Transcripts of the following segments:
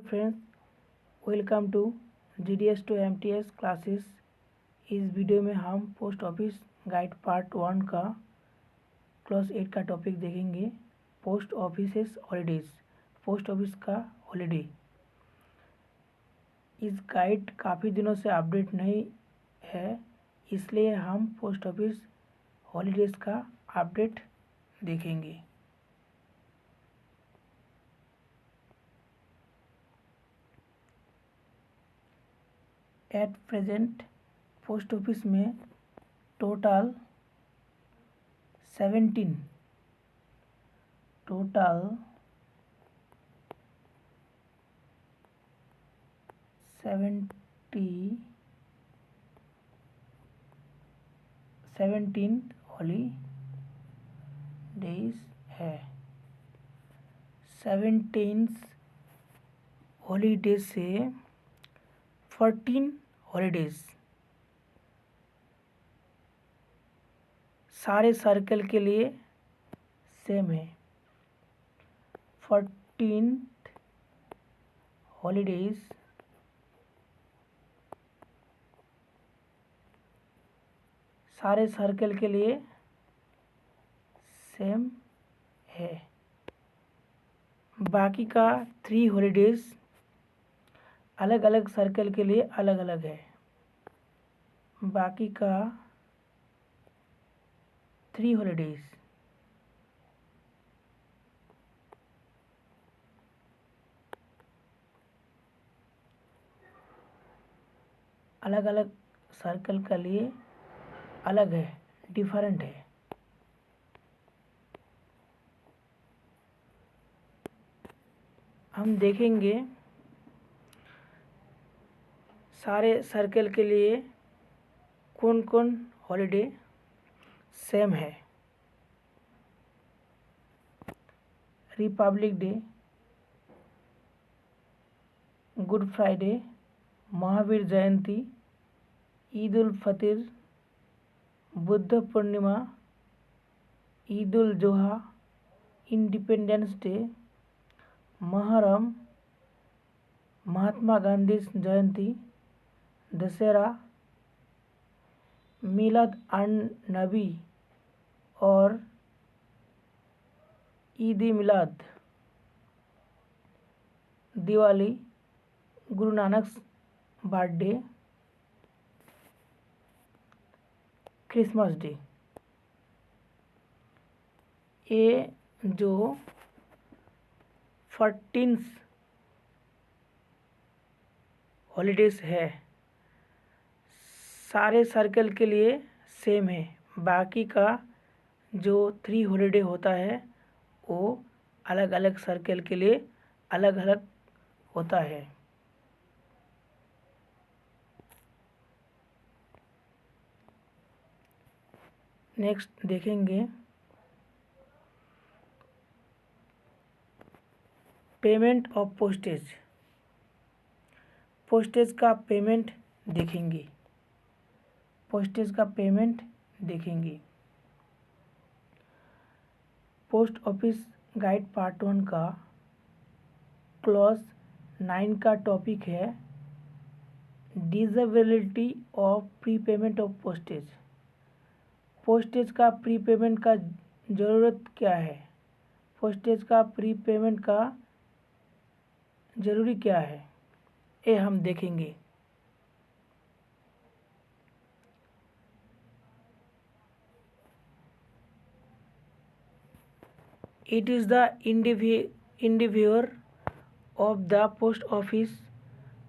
Friends, welcome to GDS to MTS classes. इस video में हम पोस्ट ऑफिस गाइड पार्ट 1 का क्लास 8 का टॉपिक देखेंगे। Post offices holidays, post office का हॉलीडे। इस गाइड काफ़ी दिनों से अपडेट नहीं है, इसलिए हम पोस्ट ऑफिस हॉलीडेज का अपडेट देखेंगे। एट प्रेजेंट पोस्ट ऑफिस में टोटल 17 हॉलीडेज है। 17 हॉलीडेज से 14 हॉलीडेज सारे सर्कल के लिए सेम है। 14 हॉलीडेज सारे सर्कल के लिए सेम है। बाकी का 3 हॉलीडेज अलग अलग सर्कल के लिए अलग अलग है। बाकी का 3 हॉलीडेज अलग अलग सर्कल के लिए अलग है, डिफरेंट है। हम देखेंगे सारे सर्कल के लिए कौन कौन हॉलीडे सेम है। Republic day, good Friday, Mahavir Jayanti, Eid ul Fitr, Buddha Purnima, Eid ul Zuha, independence day, Muharram, Mahatma Gandhi Jayanti, Dussehra, Milad un Nabi और Eid Milad, Diwali, Guru Nanak birthday, Christmas day. ये जो 14 हॉलीडेज है सारे सर्कल के लिए सेम है। बाकी का जो 3 हॉलीडे होता है वो अलग अलग सर्कल के लिए अलग अलग होता है। नेक्स्ट देखेंगे पेमेंट ऑफ पोस्टेज। पोस्टेज का पेमेंट देखेंगे। पोस्ट ऑफिस गाइड पार्ट 1 का क्लॉज 9 का टॉपिक है disability of prepayment of postage. Postage का प्रीपेमेंट का ज़रूरत क्या है, पोस्टेज का प्रीपेमेंट का ज़रूरी क्या है, ये हम देखेंगे। It is the endeavor of the post office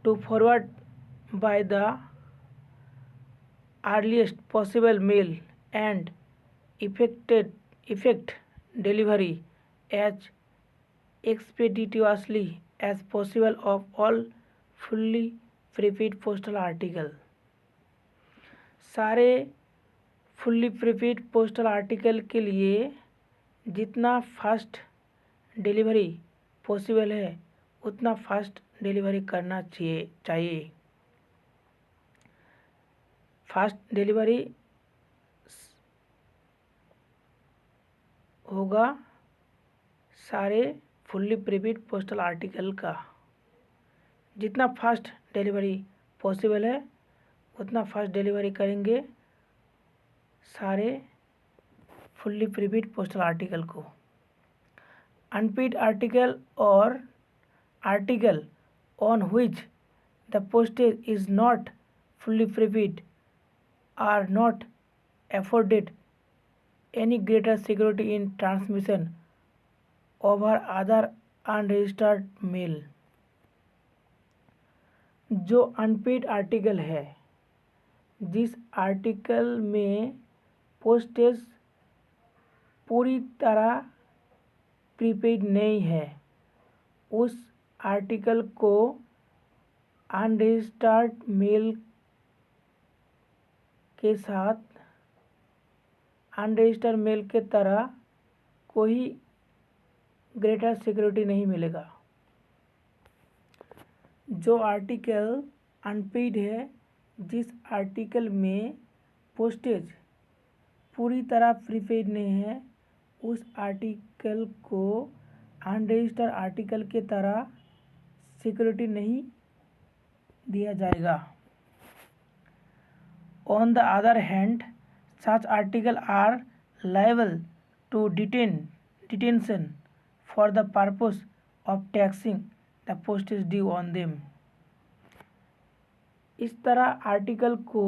to forward by the earliest possible mail and effect delivery as expeditiously as possible of all fully prepaid postal article। सारे फुल्ली प्रीपेड पोस्टल आर्टिकल के लिए जितना fast delivery possible है उतना fast delivery करना चाहिए। Fast delivery होगा सारे फुल्ली प्रीपेड पोस्टल आर्टिकल का। जितना फास्ट डिलीवरी पॉसिबल है उतना फास्ट डिलीवरी करेंगे सारे फुल्ली प्रीपेड पोस्टल आर्टिकल को। अनपेड आर्टिकल और article on which the postage is not fully prepaid are not afforded any greater security in transmission over other unregistered mail। जो unpaid article है, जिस article में postage पूरी तरह prepaid नहीं है, उस आर्टिकल को अनरजिस्टर्ड मेल के साथ अनरजिस्टर्ड मेल के तरह कोई ग्रेटर सिक्योरिटी नहीं मिलेगा। जो आर्टिकल अनपेड है, जिस आर्टिकल में पोस्टेज पूरी तरह प्रीपेड नहीं है, उस आर्टिकल को अनरजिस्टर्ड आर्टिकल के तरह सिक्योरिटी नहीं दिया जाएगा। On the other hand, such articles are liable to detention for the purpose of taxing the postage due on them। इस तरह आर्टिकल को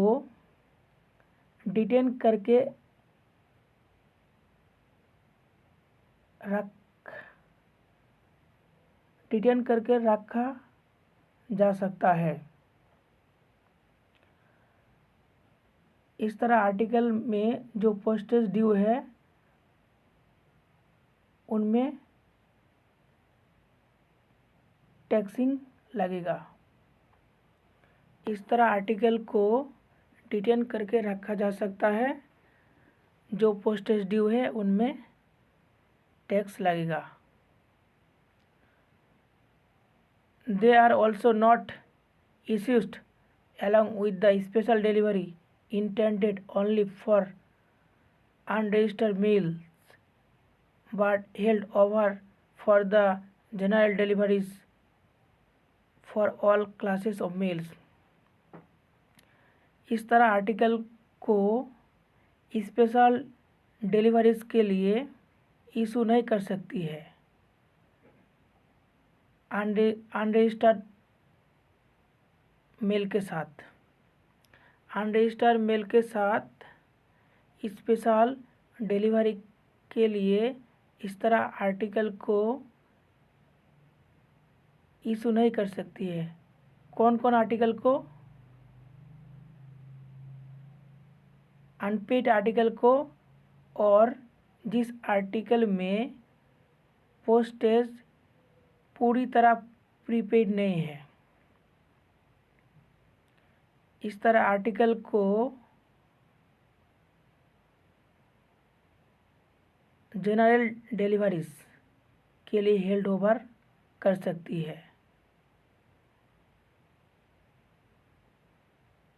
डिटेन करके रखा जा सकता है। इस तरह आर्टिकल में जो पोस्टेज ड्यू है उनमें टैक्सिंग लगेगा। इस तरह आर्टिकल को डिटेन करके रखा जा सकता है, जो पोस्टेज ड्यू है उनमें टैक्स लगेगा। They are also not issued along with the special delivery intended only for unregistered mails but held over for the general deliveries for all classes of mails। इस तरह आर्टिकल को special deliveries के लिए issue नहीं कर सकती है unregistered mail के साथ। अनरजिस्टर्ड मेल के साथ स्पेशल डिलीवरी के लिए इस तरह आर्टिकल को इशू नहीं कर सकती है। कौन कौन आर्टिकल को? अनपेड आर्टिकल को और जिस आर्टिकल में पोस्टेज पूरी तरह प्रीपेड नहीं है। इस तरह आर्टिकल को जनरल डिलीवरीज के लिए हेल्ड ओवर कर सकती है।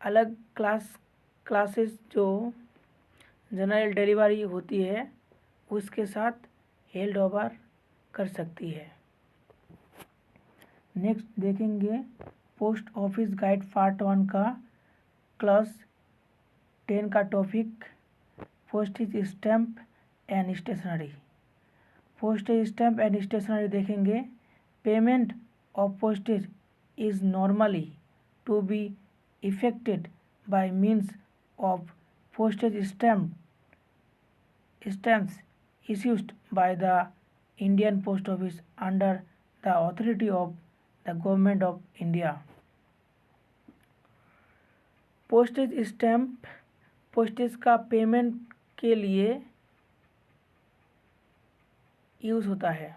अलग क्लासेस जो जनरल डिलीवरी होती है उसके साथ हेल्ड ओवर कर सकती है। नेक्स्ट देखेंगे पोस्ट ऑफिस गाइड पार्ट 1 का क्लास 10 का topic postage stamp and stationery. Postage stamp and stationery देखेंगे। Payment of postage is normally to be effected by means of postage stamps issued by the Indian Post Office under the authority of the Government of India। Postage stamp postage का payment के लिए use होता है।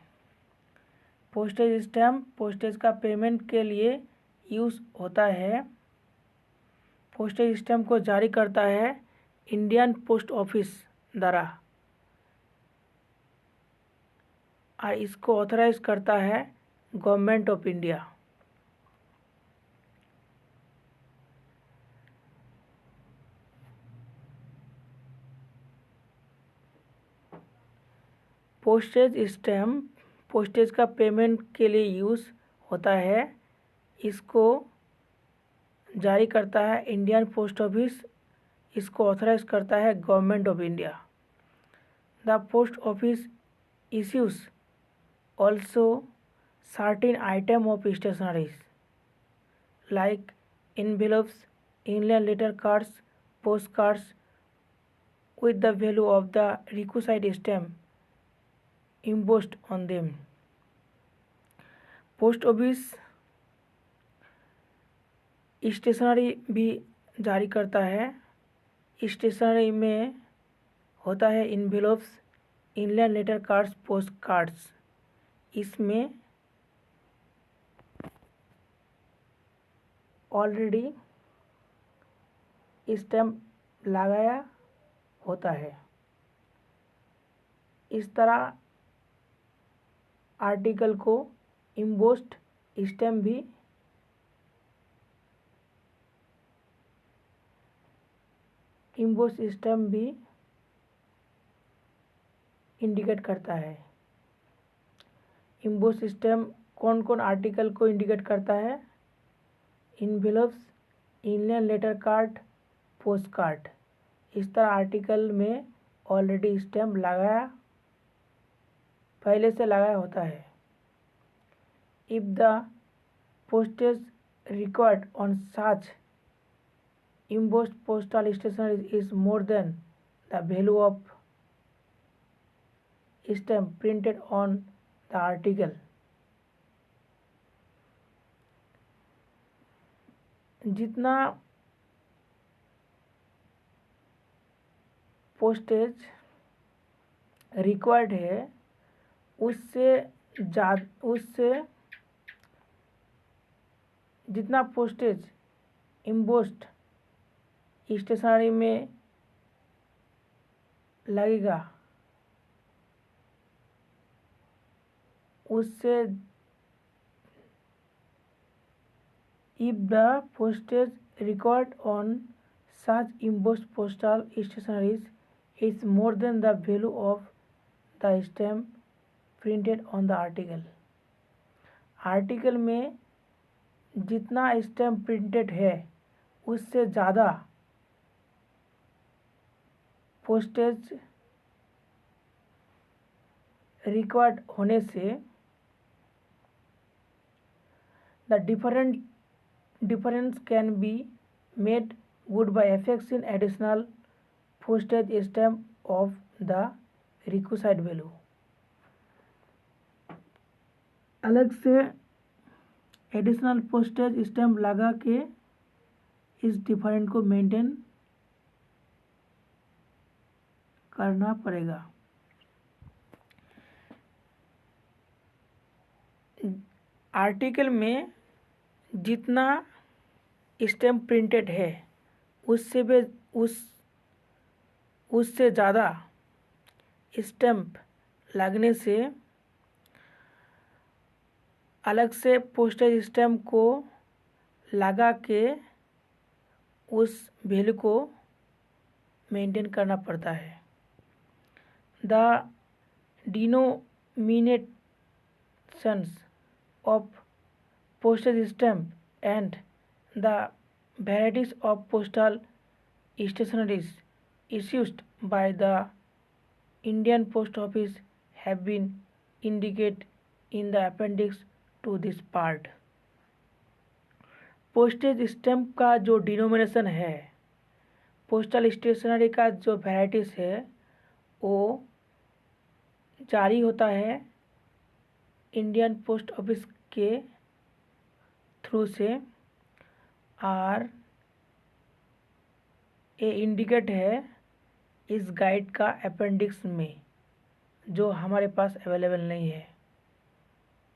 Postage stamp postage का payment के लिए use होता है। पोस्टेज स्टैम्प को जारी करता है इंडियन पोस्ट ऑफिस द्वारा और इसको ऑथराइज करता है government of India. Postage stamp postage का पेमेंट के लिए यूज़ होता है इसको जारी करता है इंडियन पोस्ट ऑफिस, इसको ऑथराइज करता है government of India. The post office issues also certain item of stationeries like envelopes, inland letter cards, postcards with the value of the requisite stamp embossed on them. Post office stationery भी जारी करता है। Stationery में होता है envelopes, inland letter cards, post cards. इसमें already stamp लगाया होता है। इस तरह आर्टिकल को इम्बोस्ड स्टैम्प भी इंडिकेट करता है। इम्बोस स्टैम्प कौन कौन आर्टिकल को इंडिकेट करता है? Envelopes, inland letter card, post card. इस तरह आर्टिकल में ऑलरेडी स्टैम्प पहले से लगाया होता है। If the postage required on such embossed postal stationery is more than the value of stamp printed on the article, जितना पोस्टेज रिक्वायर्ड है उससे जितना पोस्टेज एम्बोस्ड स्टेशनरी में लगेगा उससे if the postage record on such embossed postal stationeries is more than the value of the stamp printed on the article। Article में जितना stamp printed है उससे ज़्यादा पोस्टेज रिक्वायर्ड होने से the difference can be made good by affixing additional postage stamp of the requisite value. अलग से additional postage stamp लगा के इस डिफरेंट को मेंटेन करना पड़ेगा। आर्टिकल में जितना स्टैम्प प्रिंटेड है उससे ज़्यादा स्टैम्प लगने से अलग से पोस्टेज स्टैम्प को लगा के उस वैल्यू को मेंटेन करना पड़ता है। The denominations of postage stamp and the varieties of postal stationeries issued by the Indian Post Office have been indicated in the appendix to this part। Postage stamp का जो डिनोमिनेशन है, postal stationery का जो varieties है वो जारी होता है इंडियन पोस्ट ऑफिस के थ्रू से, और ये इंडिकेट है इस गाइड का अपेंडिक्स में जो हमारे पास अवेलेबल नहीं है।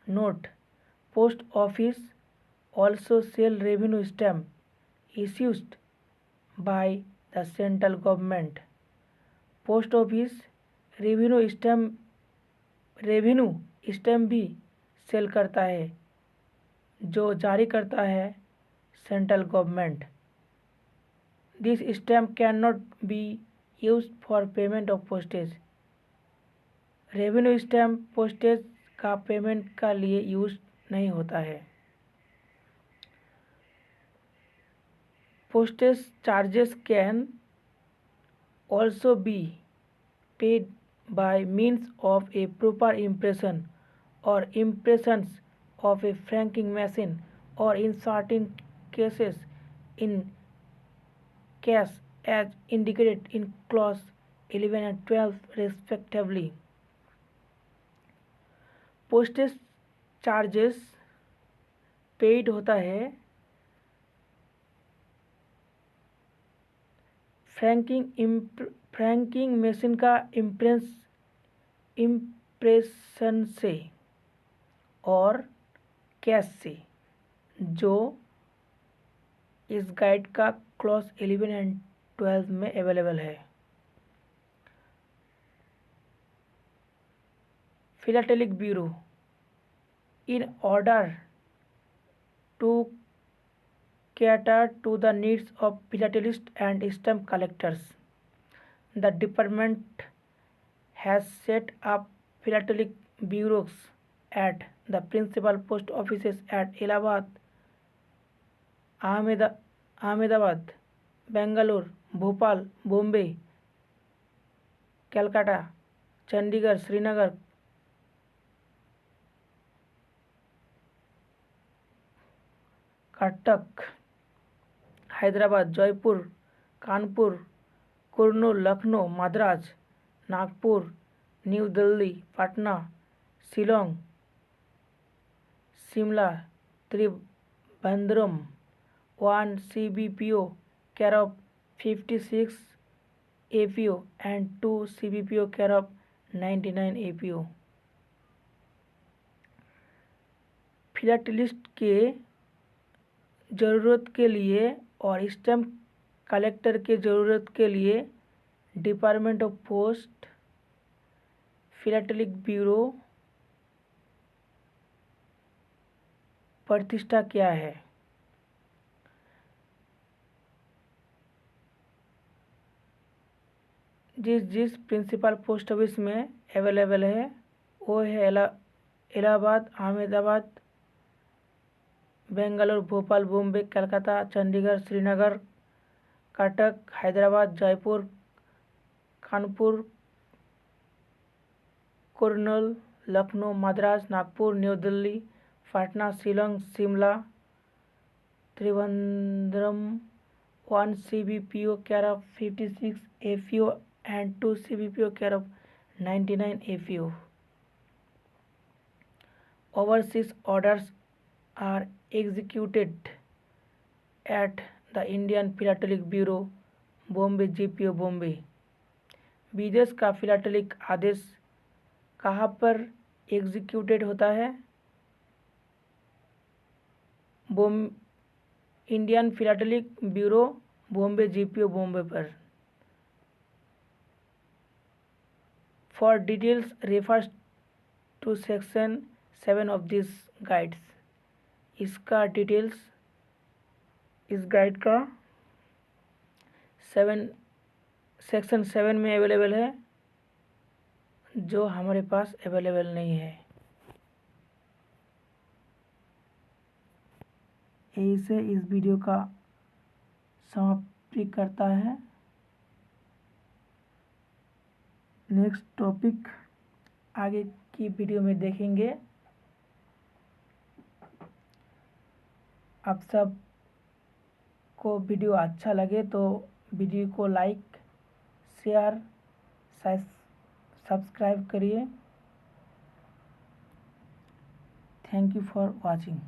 Note: post office also sell revenue stamp issued by the central government. Post office revenue stamp भी सेल करता है जो जारी करता है central government. This stamp can not be used for payment of postage. Revenue stamp postage का payment का लिए यूज नहीं होता है। Postage charges can also be paid by means of a proper impression or impressions of a franking machine, or in certain cases in cash, as indicated in clause 11 and 12 respectively. Postage charges paid होता है franking machine का impression से और cash से, जो इस guide का clause 11 and 12 में अवेलेबल है। Philatelic Bureau. In order to cater to the needs of philatelists and stamp collectors, the department has set up philatelic bureaus at the principal post offices at Allahabad, Ahmedabad, Bangalore, Bhopal, Bombay, Calcutta, Chandigarh, Srinagar, Cuttack, Hyderabad, Jaipur, Kanpur, Kurnool, Lucknow, Madras, Nagpur, new Delhi, Patna, Shillong, Shimla, Trivandrum, 1 CBPO care of 56 APO and 2 CBPO care of 99 APO। Philatelist के ज़रूरत के लिए और stamp collector के ज़रूरत के लिए department of post philatelic bureau प्रतिष्ठा क्या है? जिस प्रिंसिपल पोस्ट ऑफिस में अवेलेबल है वो है Allahabad, Ahmedabad, Bengaluru, Bhopal, Bombay, Calcutta, Chandigarh, Srinagar, Cuttack, Hyderabad, Jaipur, Kanpur, Kurnool, Lucknow, Madras, Nagpur, new Delhi, Patna, Shillong, Shimla, Trivandrum, 1 CBPO care of 56 APO and 2 CBPO care of 99 APO। Overseas orders are executed at the Indian Philatelic Bureau, Bombay, GPO, Bombay. विदेश का फिलाटेलिक आदेश कहाँ पर एग्जीक्यूटेड होता है? Indian philatelic bureau, Bombay, GPO, Bombay पर। For details refers to section 7 of this guides. इसका details इस गाइड का सेक्शन 7 में अवेलेबल है, जो हमारे पास अवेलेबल नहीं है। यही से इस वीडियो का समाप्ति करता है। नेक्स्ट टॉपिक आगे की वीडियो में देखेंगे। आप सब को वीडियो अच्छा लगे तो वीडियो को लाइक, शेयर, सब्सक्राइब करिए। Thank you for watching.